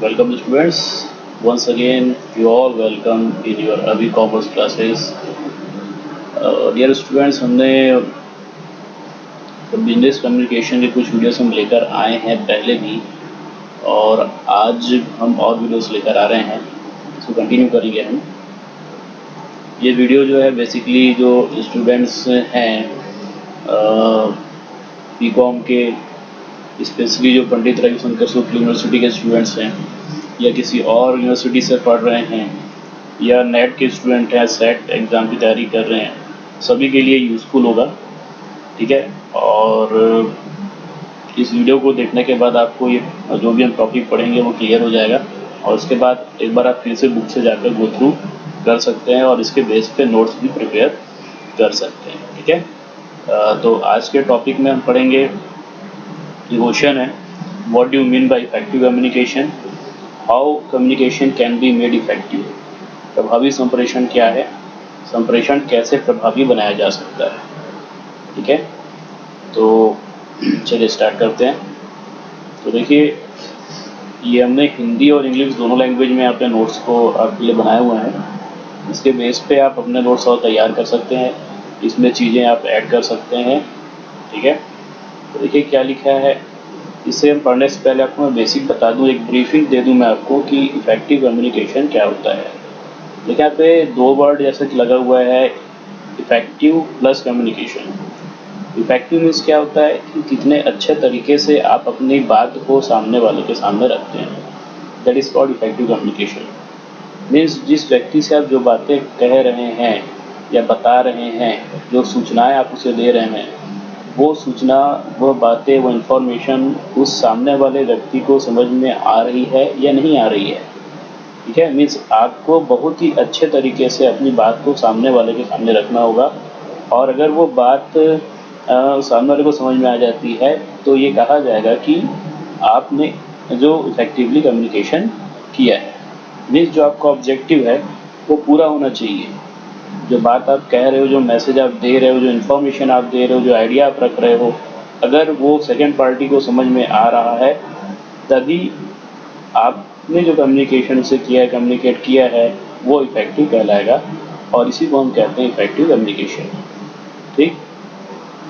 Welcome students. Once again, you all welcome in your Avi Commerce classes. Dear students, हमने business communication के कुछ videos हम लेकर आए हैं पहले भी, और आज हम और वीडियोस लेकर आ रहे हैं, इसको कंटिन्यू करेंगे हम। ये वीडियो जो है बेसिकली जो स्टूडेंट्स हैं बीकॉम के, स्पेशली जो पंडित रविशंकर शुक्ल यूनिवर्सिटी के स्टूडेंट्स हैं या किसी और यूनिवर्सिटी से पढ़ रहे हैं या नेट के स्टूडेंट हैं, सेट एग्ज़ाम की तैयारी कर रहे हैं, सभी के लिए यूज़फुल होगा। ठीक है, और इस वीडियो को देखने के बाद आपको ये जो भी हम टॉपिक पढ़ेंगे वो क्लियर हो जाएगा, और उसके बाद एक बार आप फिर से बुक से जाकर गो थ्रू कर सकते हैं और इसके बेस पे नोट्स भी प्रिपेयर कर सकते हैं। ठीक है, तो आज के टॉपिक में हम पढ़ेंगे, ये क्वेश्चन है, what do you mean by effective communication, how communication can be made effective. प्रभावी संप्रेषण क्या है, संप्रेषण कैसे प्रभावी बनाया जा सकता है। ठीक है, तो चलिए स्टार्ट करते हैं। तो देखिए, ये हमने हिंदी और इंग्लिश दोनों लैंग्वेज में अपने नोट्स को आपके लिए बनाए हुए हैं। इसके बेस पे आप अपने नोट्स और तैयार कर सकते हैं, इसमें चीज़ें आप ऐड कर सकते हैं। ठीक है, तो देखिए क्या लिखा है। इसे हम पढ़ने से पहले आपको मैं बेसिक बता दूं, एक ब्रीफिंग दे दूं मैं आपको कि इफेक्टिव कम्युनिकेशन क्या होता है। देखिए यहाँ पे दो वर्ड जैसे कि लगा हुआ है, effective plus communication. Effective means क्या होता है कि कितने अच्छे तरीके से आप अपनी बात को सामने वाले के सामने रखते हैं, that is called effective communication. Means जिस व्यक्ति से आप जो बातें कह रहे हैं या बता रहे हैं, जो सूचनाएं आप उसे दे रहे हैं, वो सूचना, वो बातें, वो इन्फॉर्मेशन उस सामने वाले व्यक्ति को समझ में आ रही है या नहीं आ रही है। ठीक है, मीन्स आपको बहुत ही अच्छे तरीके से अपनी बात को सामने वाले के सामने रखना होगा, और अगर वो बात सामने वाले को समझ में आ जाती है तो ये कहा जाएगा कि आपने जो इफेक्टिवली कम्युनिकेशन किया है। मीन्स जो आपका ऑब्जेक्टिव है वो पूरा होना चाहिए। जो बात आप कह रहे हो, जो मैसेज आप दे रहे हो, जो इन्फॉर्मेशन आप दे रहे हो, जो आइडिया आप रख रहे हो, अगर वो सेकेंड पार्टी को समझ में आ रहा है, तभी आपने जो कम्युनिकेशन उसे किया है, कम्युनिकेट किया है, वो इफेक्टिव कहलाएगा, और इसी को हम कहते हैं इफेक्टिव कम्युनिकेशन। ठीक,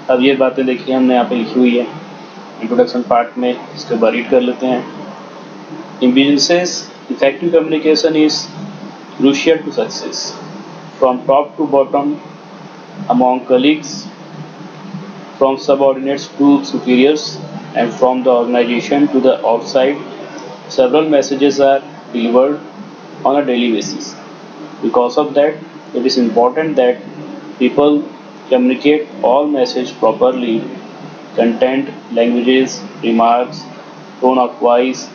अब ये बातें देखिए हमने यहाँ पे लिखी हुई है इंट्रोडक्शन पार्ट में, इसके बाद रीड कर लेते हैं। In businesses effective communication is crucial to success from top to bottom, among colleagues, from subordinates to superiors, and from the organization to the outside. Several messages are delivered on a daily basis. Because of that, it is important that people communicate all messages properly. Content, languages, remarks, tone of voice,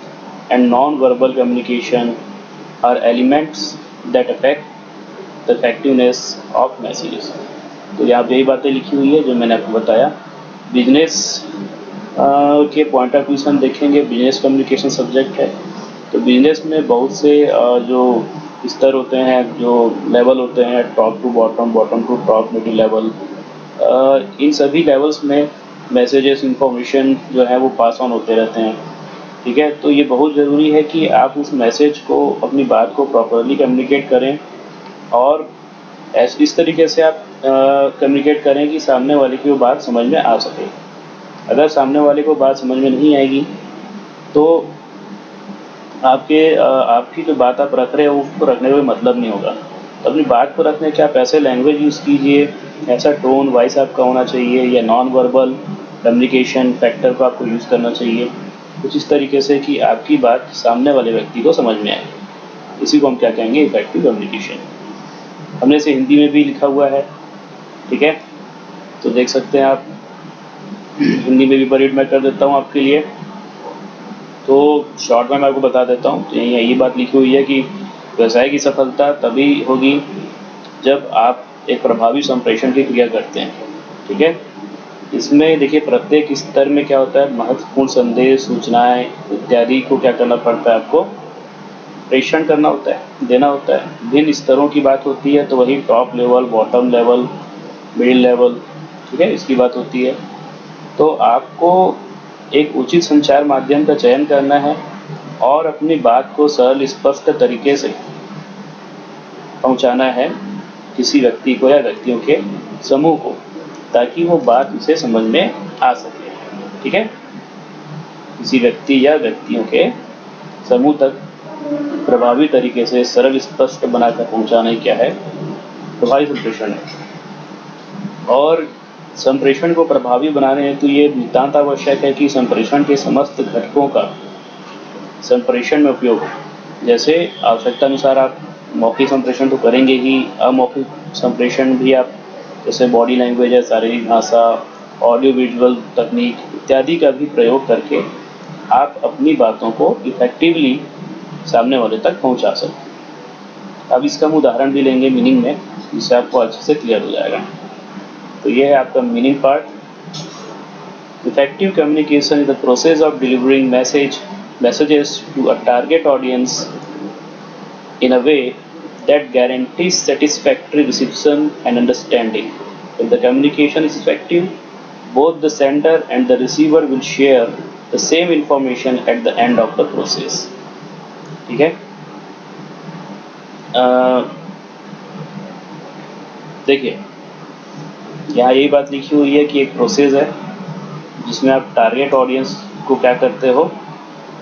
and non-verbal communication are elements that affect the effectiveness of messages. तो यहाँ पे यही बातें लिखी हुई है जो मैंने आपको बताया। बिजनेस के पॉइंट ऑफ व्यू से हम देखेंगे, बिजनेस कम्युनिकेशन सब्जेक्ट है, तो बिजनेस में बहुत से जो स्तर होते हैं, जो लेवल होते हैं, top to bottom, bottom to top, middle level, इन सभी लेवल्स में मैसेजेस, इंफॉर्मेशन जो है वो पास ऑन होते रहते हैं। ठीक है, तो ये बहुत ज़रूरी है कि आप उस मैसेज को, अपनी बात को प्रॉपरली कम्युनिकेट करें, और इस तरीके से आप कम्युनिकेट करें कि सामने वाले की वो बात समझ में आ सके। अगर सामने वाले को बात समझ में नहीं आएगी तो आपकी जो बात आप रख रहे हो उसको रखने का मतलब नहीं होगा। तो अपनी बात को रखने के आप ऐसे लैंग्वेज यूज़ कीजिए, ऐसा टोन वॉइस आपका होना चाहिए, या नॉन वर्बल कम्युनिकेशन फैक्टर को आपको यूज़ करना चाहिए कुछ इस तरीके से कि आपकी बात सामने वाले व्यक्ति को समझ में आए। इसी को हम क्या कहेंगे, इफेक्टिव कम्युनिकेशन। हमने इसे हिंदी में भी लिखा हुआ है। ठीक है, तो देख सकते हैं आप, हिंदी में भी रीड मैं कर देता हूँ आपके लिए। तो शॉर्ट में मैं आपको बता देता हूँ। तो यही बात लिखी हुई है कि व्यवसाय की सफलता तभी होगी जब आप एक प्रभावी संप्रेषण की क्रिया करते हैं। ठीक है, इसमें देखिए प्रत्येक स्तर में क्या होता है, महत्वपूर्ण संदेश, सूचनाएं इत्यादि को क्या करना पड़ता है, आपको प्रेषण करना होता है, देना होता है। भिन्न स्तरों की बात होती है, तो वही top level, bottom level, middle level, ठीक है, इसकी बात होती है। तो आपको एक उचित संचार माध्यम का चयन करना है, और अपनी बात को सरल स्पष्ट तरीके से पहुंचाना है किसी व्यक्ति को या व्यक्तियों के समूह को, ताकि वो बात उसे समझ में आ सके। ठीक है, किसी व्यक्ति या व्यक्तियों के समूह तक प्रभावी तरीके से सरल स्पष्ट बनाकर पहुंचाना ही क्या है, प्रभावी संप्रेषण है। और संप्रेषण को प्रभावी बनाने हेतु ये नितांत आवश्यक है कि संप्रेषण के समस्त घटकों का संप्रेषण में उपयोग हो। जैसे आवश्यकता अनुसार आप मौखिक संप्रेषण तो करेंगे ही, अमौखिक संप्रेषण भी आप जैसे बॉडी लैंग्वेज है, शारीरिक भाषा, ऑडियो विजुअल तकनीक इत्यादि का भी प्रयोग करके आप अपनी बातों को इफेक्टिवली सामने वाले तक पहुंचा सकते हैं। अब इसका हम उदाहरण भी लेंगे मीनिंग में, जिससे आपको अच्छे से क्लियर हो जाएगा। तो ये है आपका meaning part. Effective communication is the process of delivering messages to a target audience in a way that guarantees satisfactory reception and understanding. If the communication is effective, both the sender and the receiver will share the same information at the end of the process. ठीक है, देखिए यहाँ यही बात लिखी हुई है कि एक प्रोसेस है जिसमें आप टारगेट ऑडियंस को क्या करते हो,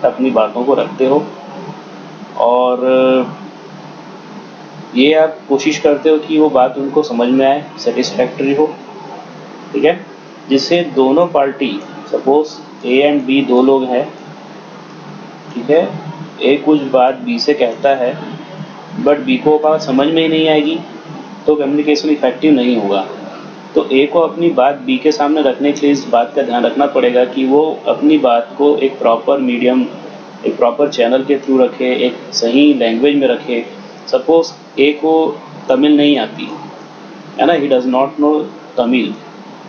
अपनी बातों को रखते हो, और ये आप कोशिश करते हो कि वो बात उनको समझ में आए, सेटिस्फैक्टरी हो। ठीक है, जिससे दोनों party, suppose A and B दो लोग हैं, ठीक है, ए कुछ बात बी से कहता है बट बी को बात समझ में ही नहीं आएगी, तो कम्युनिकेशन इफेक्टिव नहीं होगा। तो ए को अपनी बात बी के सामने रखने के लिए इस बात का ध्यान रखना पड़ेगा कि वो अपनी बात को एक प्रॉपर मीडियम, एक प्रॉपर चैनल के थ्रू रखे, एक सही लैंग्वेज में रखे। सपोज ए को तमिल नहीं आती है ना, he does not know Tamil,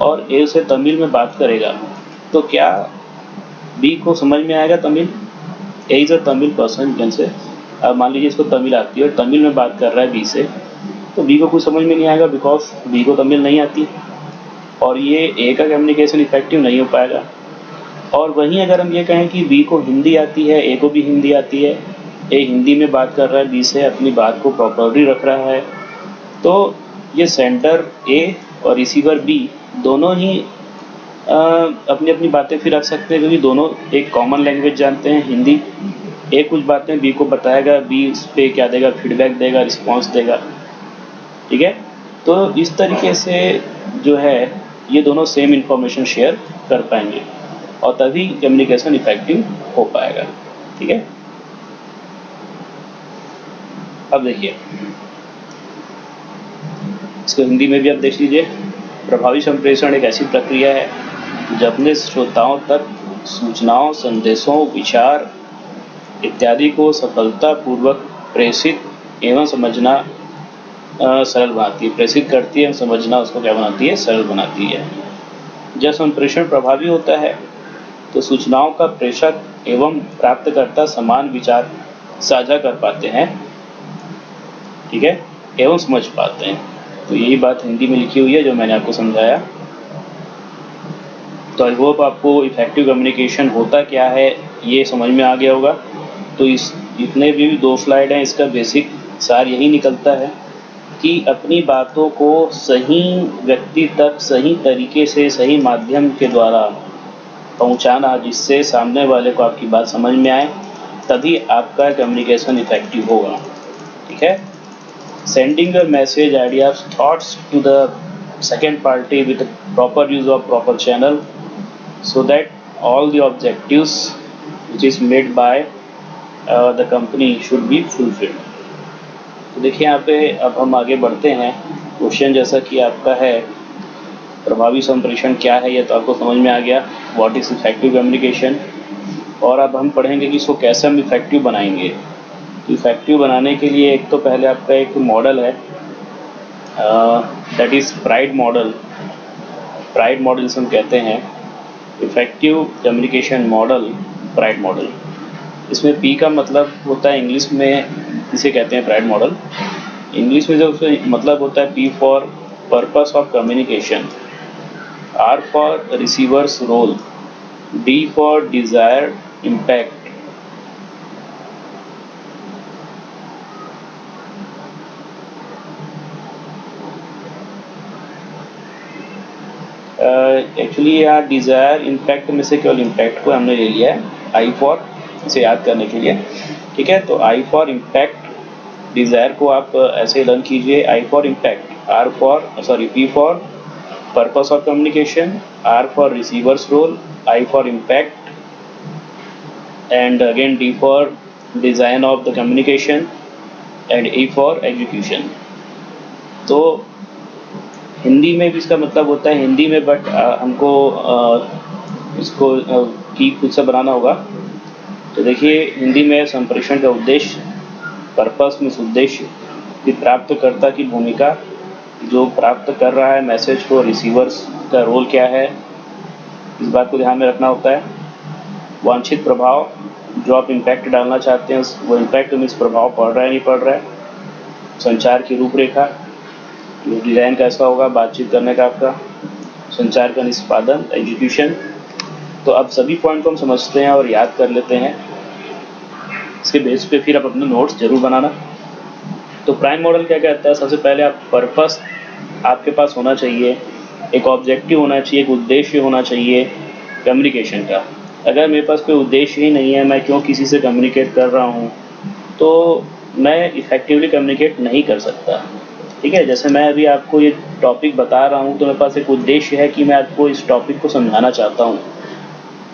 और ए से तमिल में बात करेगा, तो क्या बी को समझ में आएगा Tamil? A is a Tamil person can say, अब मान लीजिए इसको तमिल आती है और तमिल में बात कर रहा है बी से, तो बी को कुछ समझ में नहीं आएगा बिकॉज बी को तमिल नहीं आती, और ये ए का कम्युनिकेशन इफेक्टिव नहीं हो पाएगा। और वहीं अगर हम ये कहें कि बी को हिंदी आती है, ए को भी हिंदी आती है, ए हिंदी में बात कर रहा है बी से, अपनी बात को प्रॉपरली रख रहा है, तो ये सेंडर ए और रिसीवर बी दोनों ही अपनी अपनी बातें फिर रख सकते हैं, क्योंकि दोनों एक कॉमन लैंग्वेज जानते हैं, हिंदी। ए कुछ बातें बी को बताएगा, बी इस पे क्या देगा, फीडबैक देगा, रिस्पॉन्स देगा। ठीक है, तो इस तरीके से जो है ये दोनों सेम इन्फॉर्मेशन शेयर कर पाएंगे और तभी कम्युनिकेशन इफेक्टिव हो पाएगा। ठीक है, अब देखिए इसको हिंदी में भी आप देख लीजिए। प्रभावी संप्रेषण एक ऐसी प्रक्रिया है जो अपने श्रोताओं तक सूचनाओं, संदेशों, विचार इत्यादि को सफलतापूर्वक प्रेषित एवं समझना सरल बनाती है, प्रेषित करती है, समझना उसको क्या बनाती है, सरल बनाती है। जब संप्रेषण प्रभावी होता है तो सूचनाओं का प्रेषक एवं प्राप्तकर्ता समान विचार साझा कर पाते हैं, ठीक है, एवं समझ पाते हैं। तो यही बात हिंदी में लिखी हुई है जो मैंने आपको समझाया। तो आई होप आपको इफेक्टिव कम्युनिकेशन होता क्या है ये समझ में आ गया होगा। तो इस जितने भी 2 स्लाइड हैं इसका बेसिक सार यही निकलता है कि अपनी बातों को सही व्यक्ति तक सही तरीके से, सही माध्यम के द्वारा पहुंचाना, जिससे सामने वाले को आपकी बात समझ में आए, तभी आपका कम्युनिकेशन इफेक्टिव होगा। ठीक है, sending a message, ideas, thoughts to the second party with proper use of proper channel so that all the objectives which is made by the company should be fulfilled। तो देखिए यहाँ पे अब हम आगे बढ़ते हैं। क्वेश्चन जैसा कि आपका है प्रभावी संप्रेषण क्या है, ये तो आपको समझ में आ गया, व्हाट इज इफेक्टिव कम्युनिकेशन। और अब हम पढ़ेंगे कि इसको कैसे हम इफेक्टिव बनाएंगे। तो इफेक्टिव बनाने के लिए एक तो पहले आपका एक मॉडल है, that is pride model. Pride model हम कहते हैं effective communication model, pride model. इसमें पी का मतलब होता है, इंग्लिश में इसे कहते हैं प्राइड मॉडल। इंग्लिश में जो उसका मतलब होता है P for purpose of communication, R for receivers role, D for desired impact, actually यहाँ डिज़ायर इम्पैक्ट में से केवल इम्पैक्ट को हमने ले लिया है, आई फॉर, इसे याद करने के लिए। ठीक है, तो आई फॉर इम्पैक्ट डिज़ायर को आप ऐसे लर्न कीजिए, I for impact, R for sorry P for purpose of communication, R for receivers role, I for impact, and again D for design of the communication and E for execution। तो हिंदी में भी इसका मतलब होता है हिंदी में, but हमको इसको की खुद से बनाना होगा। तो देखिए हिंदी में संप्रेषण का उद्देश्य, पर्पस मीन्स उद्देश्य, कि प्राप्तकर्ता की भूमिका, जो प्राप्त कर रहा है मैसेज को, रिसीवर्स का रोल क्या है, इस बात को ध्यान में रखना होता है। वांछित प्रभाव, जो आप इम्पैक्ट डालना चाहते हैं वो इम्पैक्ट मीन्स प्रभाव पड़ रहा है नहीं पड़ रहा है। संचार की रूपरेखा, डिज़ाइन कैसा होगा बातचीत करने का आपका, संचार का निष्पादन, एग्जीक्यूशन। तो अब सभी पॉइंट को हम समझते हैं और याद कर लेते हैं, इसके बेस पे फिर आप अपने नोट्स जरूर बनाना। तो प्राइम मॉडल क्या कहता है, सबसे पहले आप पर्पस आपके पास होना चाहिए, एक ऑब्जेक्टिव होना चाहिए, एक उद्देश्य होना चाहिए कम्युनिकेशन का। अगर मेरे पास कोई उद्देश्य ही नहीं है, मैं क्यों किसी से कम्युनिकेट कर रहा हूँ, तो मैं इफ़ेक्टिवली कम्युनिकेट नहीं कर सकता। ठीक है, जैसे मैं अभी आपको ये टॉपिक बता रहा हूँ तो मेरे पास एक उद्देश्य है कि मैं आपको इस टॉपिक को समझाना चाहता हूँ।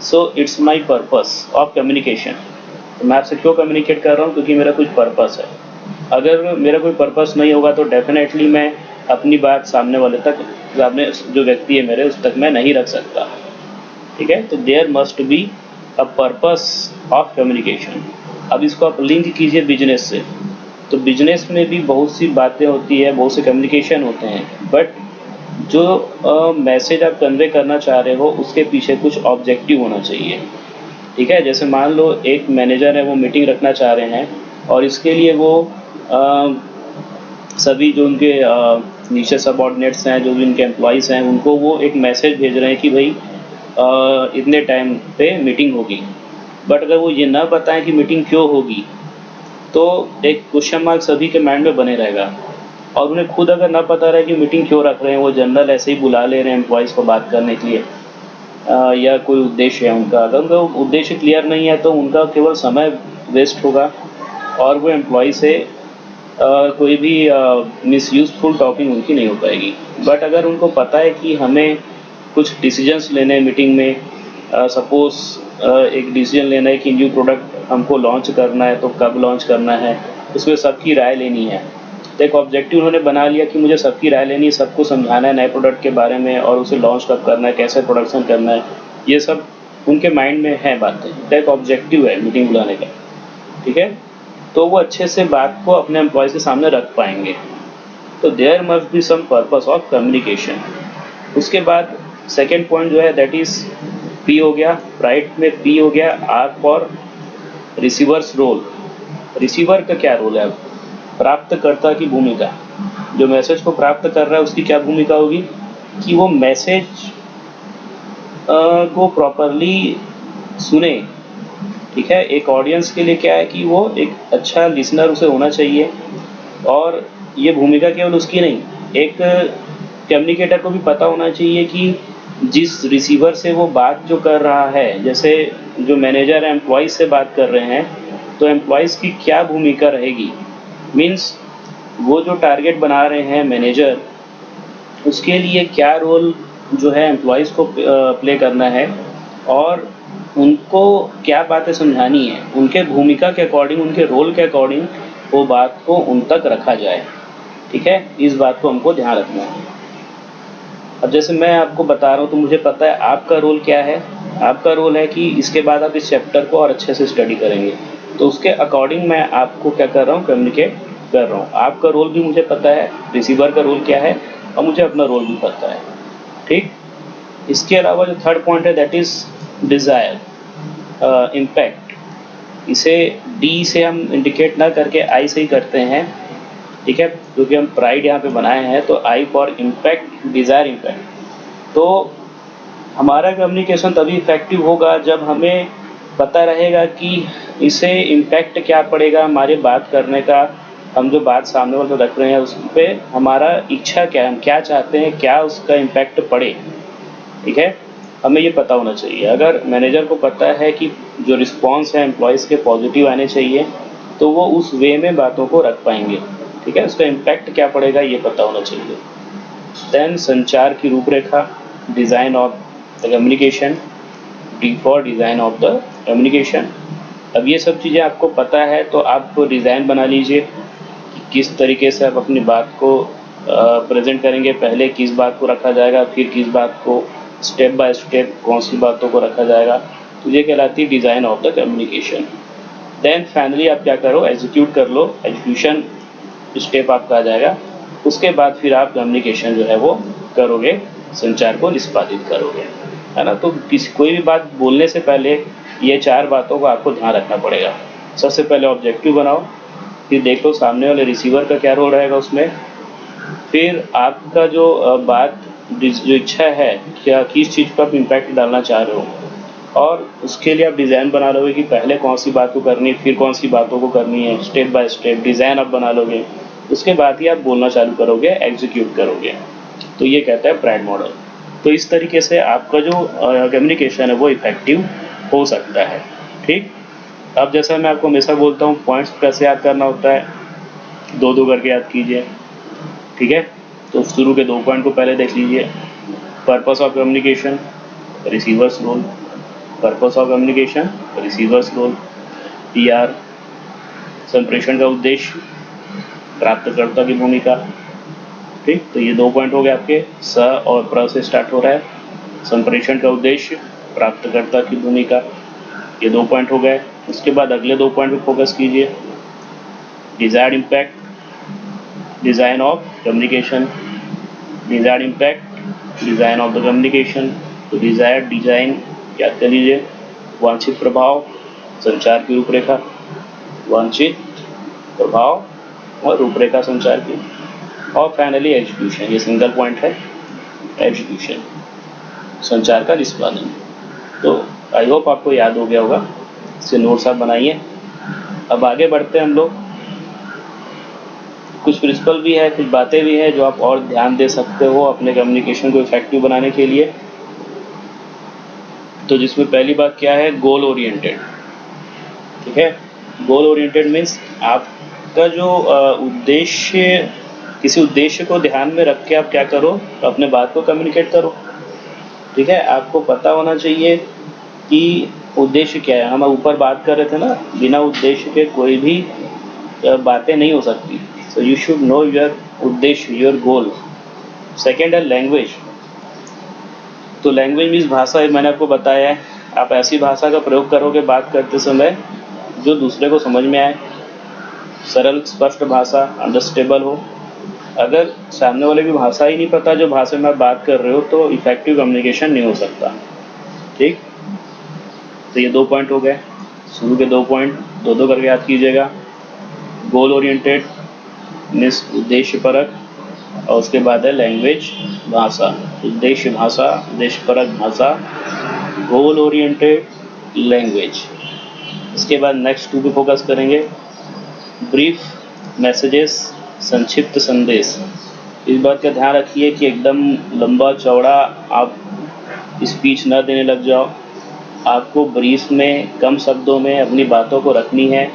So it's my purpose of communication. तो मैं आपसे क्यों कम्युनिकेट कर रहा हूँ, क्योंकि मेरा कुछ पर्पस है। अगर मेरा कोई पर्पस नहीं होगा तो डेफिनेटली मैं अपनी बात सामने वाले तक, सामने जो व्यक्ति है मेरे, उस तक मैं नहीं रख सकता। ठीक है, तो there must be a purpose of communication. अब इसको आप लिंक कीजिए बिजनेस से। तो बिजनेस में भी बहुत सी बातें होती है, बहुत से कम्युनिकेशन होते हैं, बट जो मैसेज आप कन्वे करना चाह रहे हो उसके पीछे कुछ ऑब्जेक्टिव होना चाहिए। ठीक है, जैसे मान लो एक मैनेजर है, वो मीटिंग रखना चाह रहे हैं और इसके लिए वो सभी जो उनके नीचे सबऑर्डिनेट्स हैं, जो भी उनके एम्प्लॉइज़ हैं, उनको वो एक मैसेज भेज रहे हैं कि भाई इतने टाइम पे मीटिंग होगी। बट अगर वो ये ना बताएं कि मीटिंग क्यों होगी, तो एक क्वेश्चन मार्क सभी के माइंड में बने रहेगा। और उन्हें खुद अगर ना पता रहे कि मीटिंग क्यों रख रहे हैं, वो जनरल ऐसे ही बुला ले रहे हैं एम्प्लॉइज़ को बात करने के लिए, या कोई उद्देश्य है उनका, अगर उनका उद्देश्य क्लियर नहीं है तो उनका केवल समय वेस्ट होगा और वो एम्प्लॉय से कोई भी मिसयूजफुल टॉकिंग उनकी नहीं हो पाएगी। बट अगर उनको पता है कि हमें कुछ डिसीजंस लेने हैं मीटिंग में, सपोज़ एक डिसीजन लेना है कि न्यू प्रोडक्ट हमको लॉन्च करना है, तो कब लॉन्च करना है, उसमें सबकी राय लेनी है। तो एक ऑब्जेक्टिव उन्होंने बना लिया कि मुझे सबकी राय लेनी है, सबको समझाना है नए प्रोडक्ट के बारे में और उसे लॉन्च कब करना है, कैसे प्रोडक्शन करना है, ये सब उनके माइंड में है बातें। तो एक ऑब्जेक्टिव है मीटिंग बुलाने का। ठीक है, तो वो अच्छे से बात को अपने एम्प्लॉयज़ के सामने रख पाएंगे। तो there must be some purpose of communication. उसके बाद सेकेंड पॉइंट जो है दैट इज़ पी हो गया, राइट में पी हो गया, R for receivers role. Receiver का क्या रोल है, प्राप्तकर्ता की भूमिका। जो मैसेज को प्राप्त कर रहा है उसकी क्या भूमिका होगी कि वो मैसेज को प्रॉपरली सुने। ठीक है, एक ऑडियंस के लिए क्या है कि वो एक अच्छा लिसनर उसे होना चाहिए, और ये भूमिका केवल उसकी नहीं, एक कम्युनिकेटर को भी पता होना चाहिए कि जिस रिसीवर से वो बात जो कर रहा है, जैसे जो मैनेजर एम्प्लॉइज से बात कर रहे हैं, तो एम्प्लॉइज़ की क्या भूमिका रहेगी, मीन्स वो जो टारगेट बना रहे हैं मैनेजर, उसके लिए क्या रोल जो है एम्प्लॉइज़ को प्ले करना है, और उनको क्या बातें समझानी है, उनके भूमिका के अकॉर्डिंग, उनके रोल के अकॉर्डिंग वो बात को उन तक रखा जाए। ठीक है, इस बात को हमको ध्यान रखना है। अब जैसे मैं आपको बता रहा हूँ तो मुझे पता है आपका रोल क्या है। आपका रोल है कि इसके बाद आप इस चैप्टर को और अच्छे से स्टडी करेंगे, तो उसके अकॉर्डिंग मैं आपको क्या कर रहा हूँ, कम्युनिकेट कर रहा हूँ। आपका रोल भी मुझे पता है, रिसीवर का रोल क्या है, और मुझे अपना रोल भी पता है। ठीक, इसके अलावा जो थर्ड पॉइंट है दैट इज़ डिज़ायर इम्पैक्ट। इसे डी से हम इंडिकेट ना करके आई से ही करते हैं। ठीक है, क्योंकि हम प्राइड यहाँ पे बनाए हैं, तो आई फॉर इम्पैक्ट, डिज़ायर इम्पैक्ट। तो हमारा कम्युनिकेशन तभी इफेक्टिव होगा जब हमें पता रहेगा कि इसे इम्पैक्ट क्या पड़ेगा हमारे बात करने का, हम जो बात सामने वाले रख रहे हैं उस पर हमारा इच्छा क्या है, हम क्या चाहते हैं, क्या उसका इम्पैक्ट पड़े। ठीक है, हमें ये पता होना चाहिए। अगर मैनेजर को पता है कि जो रिस्पॉन्स है एम्प्लॉयज़ के पॉजिटिव आने चाहिए, तो वो उस वे में बातों को रख पाएंगे। ठीक है, उसका इम्पैक्ट क्या पड़ेगा ये पता होना चाहिए। देन संचार की रूपरेखा, design of the communication, D for design of the communication. अब ये सब चीज़ें आपको पता है तो आप डिज़ाइन बना लीजिए कि किस तरीके से आप अपनी बात को प्रेजेंट करेंगे। पहले किस बात को रखा जाएगा, फिर किस बात को, स्टेप बाय स्टेप कौन सी बातों को रखा जाएगा, तो ये कहलाती है design of the communication. Then finally आप क्या करो, एग्जीक्यूट कर लो, एग्जीक्यूशन स्टेप आपका आ जाएगा। उसके बाद फिर आप कम्युनिकेशन जो है वो करोगे, संचार को निष्पादित करोगे, है ना। तो कोई भी बात बोलने से पहले ये 4 बातों को आपको ध्यान रखना पड़ेगा। सबसे पहले ऑब्जेक्टिव बनाओ, फिर देख लो सामने वाले रिसीवर का क्या रोल रहेगा उसमें, फिर आपका जो बात जो इच्छा है, क्या किस चीज़ पर आप इम्पैक्ट डालना चाह रहे हो, और उसके लिए आप डिज़ाइन बना लोगे कि पहले कौन सी बात को करनी है, फिर कौन सी बातों को करनी है। स्टेप बाय स्टेप डिज़ाइन आप बना लोगे, उसके बाद ही आप बोलना चालू करोगे, एग्जीक्यूट करोगे। तो ये कहता है प्राइड मॉडल। तो इस तरीके से आपका जो कम्युनिकेशन है वो इफेक्टिव हो सकता है। ठीक, अब जैसा मैं आपको हमेशा बोलता हूँ, पॉइंट्स कैसे याद करना होता है, 2-2 करके याद कीजिए। ठीक है, तो शुरू के 2 पॉइंट को पहले देख लीजिए। Purpose of communication, receiver's role. Purpose of communication, receiver's role. PR, संप्रेषण का उद्देश्य, प्राप्तकर्ता की भूमिका। ठीक, तो ये 2 पॉइंट हो गए आपके, स और प्र से स्टार्ट हो रहा है। संप्रेषण का उद्देश्य, प्राप्तकर्ता की भूमिका, ये 2 पॉइंट हो गए। उसके बाद अगले 2 पॉइंट पे फोकस कीजिए। Desired impact, design of communication. Desired impact, design of the communication. तो डिजायर्ड डिजाइन याद कर लीजिए, वांछित प्रभाव, संचार की रूपरेखा, वांछित प्रभाव और रूपरेखा संचार की, और फाइनली एग्जीक्यूशन, ये सिंगल पॉइंट है, एग्जीक्यूशन, संचार का निष्पादन। तो आई होप आपको याद हो गया होगा, इससे नोट्स आप बनाइए। अब आगे बढ़ते हैं हम लोग। कुछ प्रिंसिपल भी है, कुछ बातें भी है जो आप और ध्यान दे सकते हो अपने कम्युनिकेशन को इफेक्टिव बनाने के लिए। तो जिसमें पहली बात क्या है, गोल ओरिएंटेड। ठीक है, गोल ओरिएंटेड मीन्स आपका जो उद्देश्य, किसी उद्देश्य को ध्यान में रख के आप क्या करो, अपने बात को कम्युनिकेट करो। ठीक है, आपको पता होना चाहिए कि उद्देश्य क्या है। हम ऊपर बात कर रहे थे ना, बिना उद्देश्य के कोई भी बातें नहीं हो सकती। So you should know your उद्देश्य, योर गोल। सेकेंड है लैंग्वेज। तो लैंग्वेज मीन्स भाषा, मैंने आपको बताया है, आप ऐसी भाषा का प्रयोग करोगे बात करते समय जो दूसरे को समझ में आए, सरल स्पष्ट भाषा, अंडरस्टेबल हो। अगर सामने वाले की भाषा ही नहीं पता जो भाषा में आप बात कर रहे हो, तो इफेक्टिव कम्युनिकेशन नहीं हो सकता। ठीक, तो ये 2 पॉइंट हो गए, शुरू के 2 पॉइंट 2-2 करके याद कीजिएगा। गोल ओरिएंटेड मीन्स उद्देश्यपरक, और उसके बाद है लैंग्वेज, भाषा। उद्देश्य भाषा, उद्देश्यपरक भाषा, गोल ओरिएंटेड, लैंग्वेज। इसके बाद नेक्स्ट 2 पे फोकस करेंगे, ब्रीफ मैसेजेस, संक्षिप्त संदेश। इस बात का ध्यान रखिए कि एकदम लंबा चौड़ा आप स्पीच न देने लग जाओ। आपको ब्रीफ में, कम शब्दों में अपनी बातों को रखनी है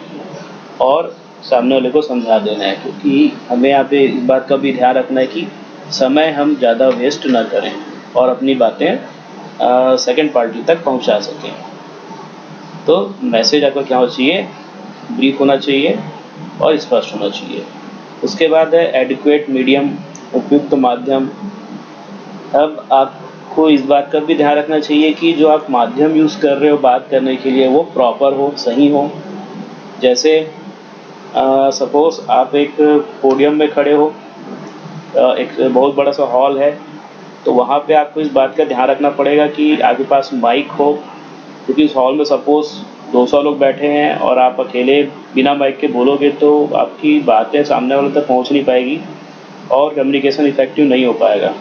और सामने वाले को समझा देना है, क्योंकि हमें यहाँ पे इस बात का भी ध्यान रखना है कि समय हम ज़्यादा वेस्ट ना करें और अपनी बातें सेकंड पार्टी तक पहुँचा सकें। तो मैसेज आपका क्या होना चाहिए, ब्रीफ होना चाहिए और स्पष्ट होना चाहिए। उसके बाद है एडिक्वेट मीडियम, उपयुक्त माध्यम। अब आपको इस बात का भी ध्यान रखना चाहिए कि जो आप माध्यम यूज़ कर रहे हो बात करने के लिए वो प्रॉपर हो, सही हो। जैसे सपोज आप एक पोडियम में खड़े हो, एक बहुत बड़ा सा हॉल है, तो वहाँ पे आपको इस बात का ध्यान रखना पड़ेगा कि आपके पास माइक हो, क्योंकि उस हॉल में सपोज 200 लोग बैठे हैं और आप अकेले बिना माइक के बोलोगे तो आपकी बातें सामने वाले तक पहुँच नहीं पाएगी और कम्युनिकेशन इफेक्टिव नहीं हो पाएगा।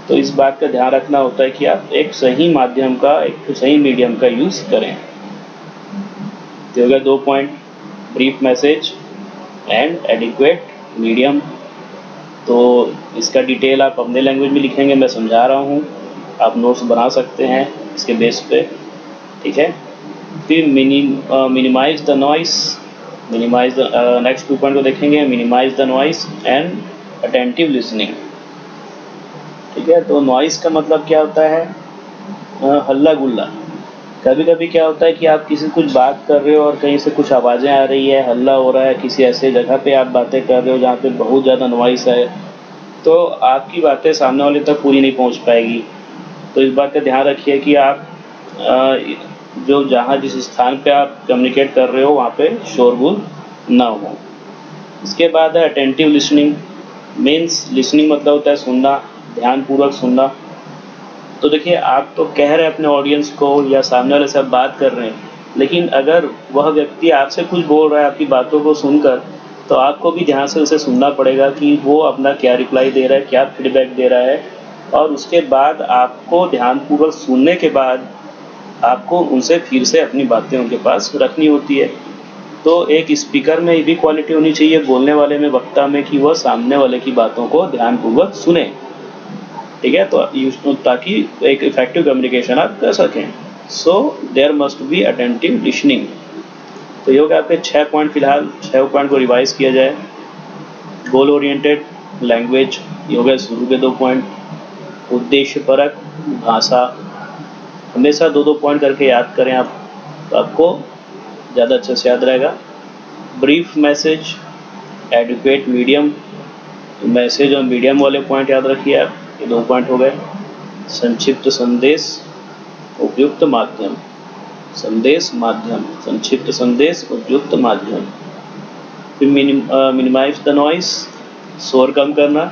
तो इस बात का ध्यान रखना होता है कि आप एक सही माध्यम का, एक सही मीडियम का यूज़ करें। तो हो गया 2 point, brief message and adequate medium. तो इसका डिटेल आप अपने लैंग्वेज में लिखेंगे, मैं समझा रहा हूँ। आप नोट्स बना सकते हैं इसके बेस पे, ठीक है। फिर minimise the noise, minimise the next 2 point को देखेंगे, minimise the noise and attentive listening, ठीक है। तो नॉइस का मतलब क्या होता है, हल्ला गुल्ला। कभी कभी क्या होता है कि आप किसी से कुछ बात कर रहे हो और कहीं से कुछ आवाज़ें आ रही है, हल्ला हो रहा है, किसी ऐसे जगह पे आप बातें कर रहे हो जहाँ पे बहुत ज़्यादा नॉइस है, तो आपकी बातें सामने वाले तक पूरी नहीं पहुँच पाएगी। तो इस बात का ध्यान रखिए कि आप जो जहाँ जिस स्थान पे आप कम्युनिकेट कर रहे हो वहाँ पे शोरगुल ना हो। इसके बाद है अटेंटिव लिसनिंग। मीन्स लिसनिंग मतलब होता है सुनना, ध्यानपूर्वक सुनना। तो देखिए, आप तो कह रहे हैं अपने ऑडियंस को या सामने वाले से आप बात कर रहे हैं, लेकिन अगर वह व्यक्ति आपसे कुछ बोल रहा है आपकी बातों को सुनकर, तो आपको भी ध्यान से उसे सुनना पड़ेगा कि वो अपना क्या रिप्लाई दे रहा है, क्या फीडबैक दे रहा है। और उसके बाद आपको ध्यानपूर्वक सुनने के बाद आपको उनसे फिर से अपनी बातें उनके पास रखनी होती है। तो एक स्पीकर में ये भी क्वालिटी होनी चाहिए, बोलने वाले में, वक्ता में, कि वह सामने वाले की बातों को ध्यानपूर्वक सुने, ठीक है। तो ताकि एक इफेक्टिव कम्युनिकेशन आप कर सकें। So there must be attentive listening. तो ये हो गया आपके 6 पॉइंट। फिलहाल 6 पॉइंट को रिवाइज किया जाए। गोल ओरिएंटेड लैंग्वेज, ये हो गया शुरू के 2 पॉइंट। उद्देश्यपरक भाषा, हमेशा 2-2 पॉइंट करके याद करें आप, तो आपको ज़्यादा अच्छे से याद रहेगा। Brief message, adequate medium, message और मीडियम वाले पॉइंट याद रखिए आप, ये 2 पॉइंट हो गए। संक्षिप्त संदेश, उपयुक्त माध्यम, संदेश माध्यम, संक्षिप्त संदेश, उपयुक्त माध्यम। फिर मिनिमाइज द नॉइस, शोर कम करना।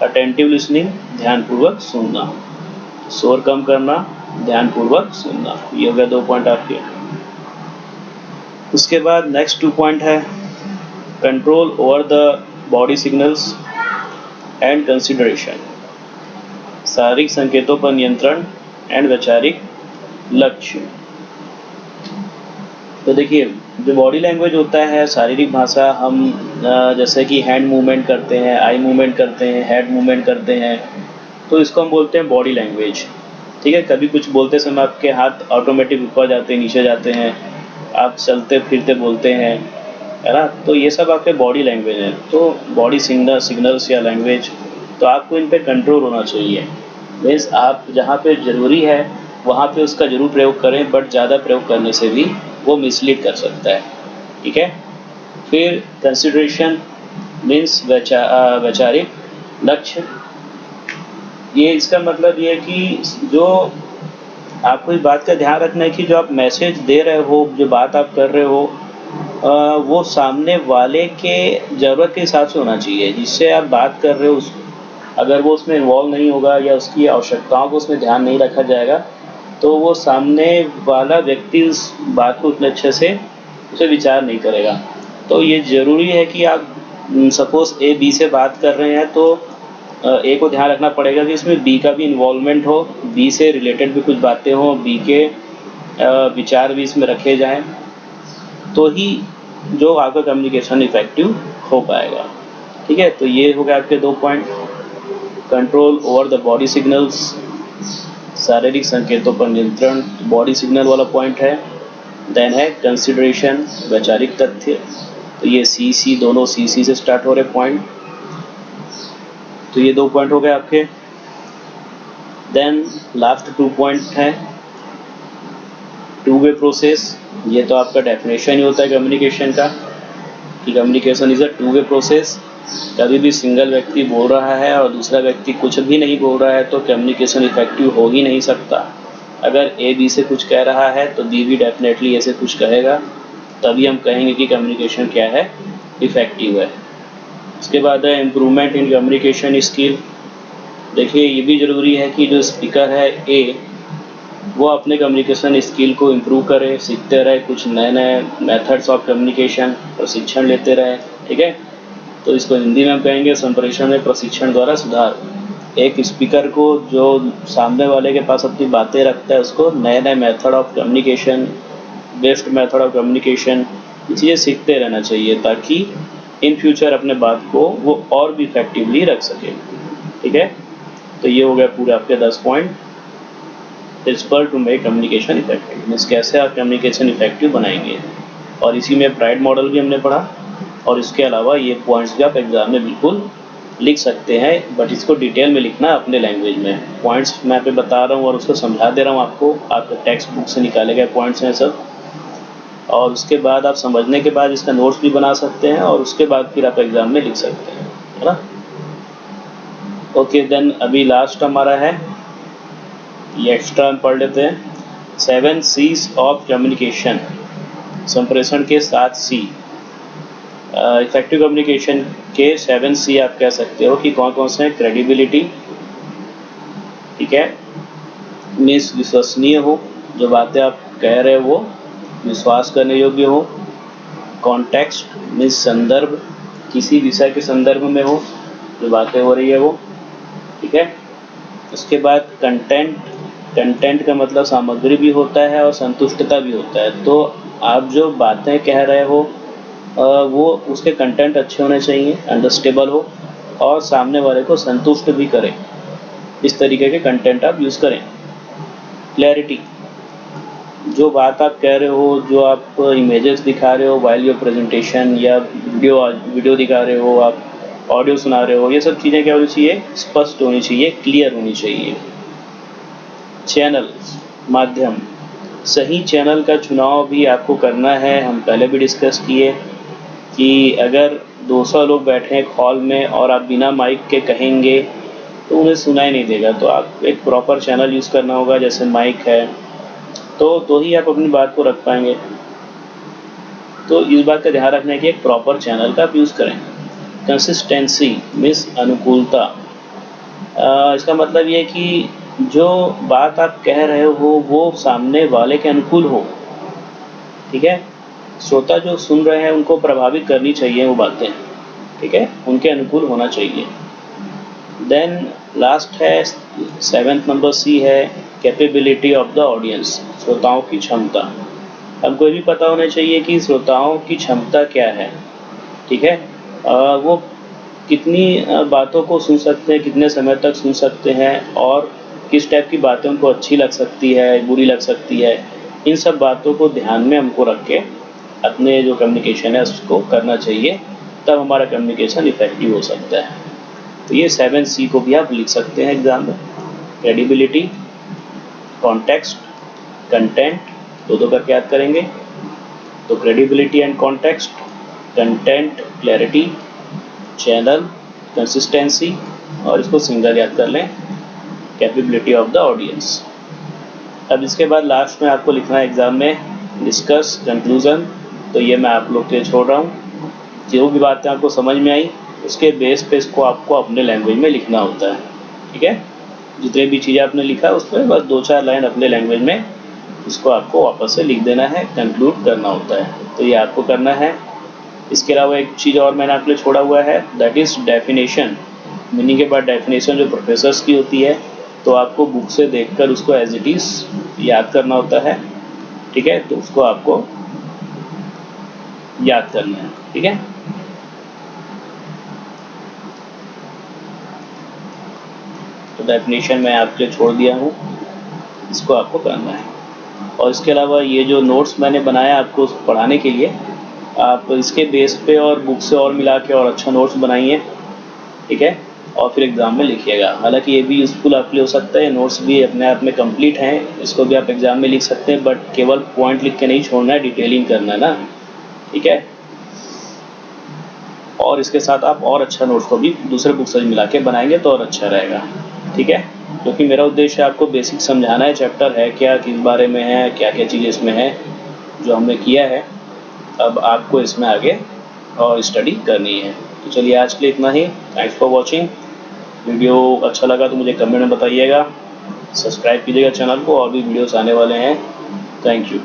अटेंटिव लिसनिंग, ध्यानपूर्वक सुनना। शोर कम करना, ध्यानपूर्वक सुनना। ये हो गया 2 पॉइंट आपके। उसके बाद नेक्स्ट 2 पॉइंट है control over the body signals and consideration, शारीरिक संकेतों पर नियंत्रण एंड वैचारिक लक्ष्य। तो देखिए, जो बॉडी लैंग्वेज होता है, शारीरिक भाषा, हम जैसे कि हैंड मूवमेंट करते हैं, आई मूवमेंट करते हैं, हेड मूवमेंट करते हैं, तो इसको हम बोलते हैं बॉडी लैंग्वेज, ठीक है। कभी कुछ बोलते समय आपके हाथ ऑटोमेटिक ऊपर जाते हैं, नीचे जाते हैं, आप चलते फिरते बोलते हैं, है ना। तो ये सब आपके बॉडी लैंग्वेज है। तो बॉडी सिग्नल्स या लैंग्वेज, तो आपको इन पे कंट्रोल होना चाहिए। मीन्स आप जहाँ पे ज़रूरी है वहाँ पे उसका ज़रूर प्रयोग करें, बट ज़्यादा प्रयोग करने से भी वो मिसलीड कर सकता है, ठीक है। फिर कंसिडरेशन मीन्स वैचारिक लक्ष्य। ये इसका मतलब ये है कि जो आपको इस बात का ध्यान रखना है कि जो आप मैसेज दे रहे हो, जो बात आप कर रहे हो, वो सामने वाले के ज़रूरत के हिसाब से होना चाहिए। जिससे आप बात कर रहे हो अगर वो उसमें इन्वॉल्व नहीं होगा या उसकी आवश्यकताओं को उसमें ध्यान नहीं रखा जाएगा, तो वो सामने वाला व्यक्ति उस बात को उतने अच्छे से उसे विचार नहीं करेगा। तो ये ज़रूरी है कि आप सपोज़ ए बी से बात कर रहे हैं, तो ए को ध्यान रखना पड़ेगा कि इसमें बी का भी इन्वॉल्वमेंट हो, बी से रिलेटेड भी कुछ बातें हों, बी के विचार भी इसमें रखे जाएं, तो ही जो आपका कम्युनिकेशन इफेक्टिव हो पाएगा, ठीक है। तो ये हो गया आपके 2 point. Control over the body signals, शारीरिक संकेतों पर नियंत्रण, बॉडी सिग्नल वाला पॉइंट है। देन है कंसिडरेशन, वैचारिक तथ्य, तो ये सी दोनों सी से स्टार्ट हो रहे पॉइंट। तो ये 2 पॉइंट हो गए आपके। देन लास्ट 2 पॉइंट है टू वे प्रोसेस। ये तो आपका डेफिनेशन ही होता है कम्युनिकेशन का कि communication is a two way process. कभी भी सिंगल व्यक्ति बोल रहा है और दूसरा व्यक्ति कुछ भी नहीं बोल रहा है तो कम्युनिकेशन इफेक्टिव हो ही नहीं सकता। अगर ए बी से कुछ कह रहा है तो बी भी डेफिनेटली ए से कुछ कहेगा, तभी हम कहेंगे कि कम्युनिकेशन क्या है, इफेक्टिव है। उसके बाद है इम्प्रूवमेंट इन कम्युनिकेशन स्किल। देखिए, ये भी ज़रूरी है कि जो स्पीकर है ए, वो अपने कम्युनिकेशन स्किल को इम्प्रूव करे, सीखते रहे, कुछ नए नए मेथड्स ऑफ कम्युनिकेशन प्रशिक्षण लेते रहे, ठीक है। तो इसको हिंदी में हम कहेंगे संप्रेषण में प्रशिक्षण द्वारा सुधार। एक स्पीकर को जो सामने वाले के पास अपनी बातें रखता है, उसको नए नए method of communication, best method of communication, ये चीज़ें सीखते रहना चाहिए ताकि इन फ्यूचर अपने बात को वो और भी इफेक्टिवली रख सके, ठीक है। तो ये हो गया पूरे आपके 10 point principle to make communication effective, means कैसे आप कम्युनिकेशन इफेक्टिव बनाएंगे। और इसी में प्राइड मॉडल भी हमने पढ़ा, और इसके अलावा ये पॉइंट्स भी आप एग्जाम में बिल्कुल लिख सकते हैं, बट इसको डिटेल में लिखना है अपने लैंग्वेज में। पॉइंट्स मैं यहाँ पे बता रहा हूँ और उसको समझा दे रहा हूँ आपको, आपके टेक्स्ट बुक से निकाले गए पॉइंट्स हैं सब, और उसके बाद आप समझने के बाद इसका नोट्स भी बना सकते हैं, और उसके बाद फिर आप एग्ज़ाम में लिख सकते हैं, है ना। ओके देन, अभी लास्ट हमारा है, ये एक्स्ट्रा हम पढ़ लेते हैं, 7 C's ऑफ कम्युनिकेशन, संप्रेषण के 7 C। इफेक्टिव कम्युनिकेशन के 7 C आप कह सकते हो कि कौन कौन से हैं। क्रेडिबिलिटी, ठीक है, मीन्स विश्वसनीय हो, जो बातें आप कह रहे हो वो विश्वास करने योग्य हो। कॉन्टेक्स्ट मीन्स संदर्भ, किसी विषय के संदर्भ में हो जो बातें हो रही है वो, ठीक है। उसके बाद कंटेंट, कंटेंट का मतलब सामग्री भी होता है और संतुष्टता भी होता है। तो आप जो बातें कह रहे हो वो उसके कंटेंट अच्छे होने चाहिए, अंडरस्टेबल हो और सामने वाले को संतुष्ट भी करें, इस तरीके के कंटेंट आप यूज़ करें। क्लैरिटी, जो बात आप कह रहे हो, जो आप इमेजेस दिखा रहे हो वाइल योर प्रेजेंटेशन, या वीडियो दिखा रहे हो, आप ऑडियो सुना रहे हो, ये सब चीज़ें क्या होनी चाहिए, स्पष्ट होनी चाहिए, क्लियर होनी चाहिए। चैनल, माध्यम, सही चैनल का चुनाव भी आपको करना है। हम पहले भी डिस्कस किए कि अगर 200 लोग बैठे हैं हॉल में और आप बिना माइक के कहेंगे तो उन्हें सुनाई नहीं देगा, तो आप एक प्रॉपर चैनल यूज़ करना होगा, जैसे माइक है, तो ही आप अपनी बात को रख पाएंगे। तो इस बात का ध्यान रखना है कि एक प्रॉपर चैनल का आप यूज़ करें। कंसिस्टेंसी मीन्स अनुकूलता, इसका मतलब ये कि जो बात आप कह रहे हो वो सामने वाले के अनुकूल हो, ठीक है। श्रोता जो सुन रहे हैं उनको प्रभावित करनी चाहिए वो बातें, ठीक है, उनके अनुकूल होना चाहिए। देन लास्ट है 7th नंबर C है कैपेबिलिटी ऑफ द ऑडियंस, श्रोताओं की क्षमता। हमको ये भी पता होना चाहिए कि श्रोताओं की क्षमता क्या है, ठीक है, वो कितनी बातों को सुन सकते हैं, कितने समय तक सुन सकते हैं, और किस टाइप की बातें उनको अच्छी लग सकती है, बुरी लग सकती है। इन सब बातों को ध्यान में हमको रख के अपने जो कम्युनिकेशन है उसको करना चाहिए, तब हमारा कम्युनिकेशन इफेक्टिव हो सकता है। तो ये 7 C को भी आप लिख सकते हैं एग्जाम में। क्रेडिबिलिटी, कॉन्टेक्स्ट, कंटेंट, दो करके याद करेंगे। तो credibility and context, content, clarity, channel, consistency, और इसको सिंगल याद कर लें, कैपेबिलिटी ऑफ द ऑडियंस। अब इसके बाद लास्ट में आपको लिखना है एग्जाम में डिस्कस, कंक्लूजन। तो ये मैं आप लोग के लिए छोड़ रहा हूँ, जो भी बातें आपको समझ में आई उसके बेस पे इसको आपको अपने लैंग्वेज में लिखना होता है, ठीक है। जितने भी चीज़ें आपने लिखा है उसमें बस 2-4 लाइन अपने लैंग्वेज में इसको आपको वापस से लिख देना है, कंक्लूड करना होता है। तो ये आपको करना है। इसके अलावा एक चीज़ और मैंने आपके लिए छोड़ा हुआ है, दैट इज़ डेफिनेशन। मीनिंग के बाद डेफिनेशन जो प्रोफेसर्स की होती है, तो आपको बुक से देखकर उसको एज इट इज़ याद करना होता है, ठीक है। तो उसको आपको याद करना है, ठीक है। तो डेफिनेशन मैं आपके लिए छोड़ दिया हूँ, इसको आपको करना है। और इसके अलावा ये जो नोट्स मैंने बनाया आपको पढ़ाने के लिए, आप इसके बेस पे और बुक से और मिला के और अच्छा नोट्स बनाइए, ठीक है, और फिर एग्ज़ाम में लिखिएगा। हालांकि ये भी यूज़फुल आपके लिए हो सकता है, नोट्स भी अपने आप में कंप्लीट हैं, इसको भी आप एग्ज़ाम में लिख सकते हैं, बट केवल पॉइंट लिख के नहीं छोड़ना है, डिटेलिंग करना है ना, ठीक है। और इसके साथ आप और अच्छा नोट्स को भी दूसरे बुक से मिला के बनाएंगे तो और अच्छा रहेगा, ठीक है। क्योंकि मेरा उद्देश्य आपको बेसिक समझाना है, चैप्टर है क्या, किस बारे में है, क्या क्या चीज़ें इसमें है जो हमने किया है। अब आपको इसमें आगे और स्टडी करनी है। तो चलिए आज के लिए इतना ही। Thanks for watching. वीडियो अच्छा लगा तो मुझे कमेंट में बताइएगा, सब्सक्राइब कीजिएगा चैनल को, और भी वीडियोस आने वाले हैं। Thank you.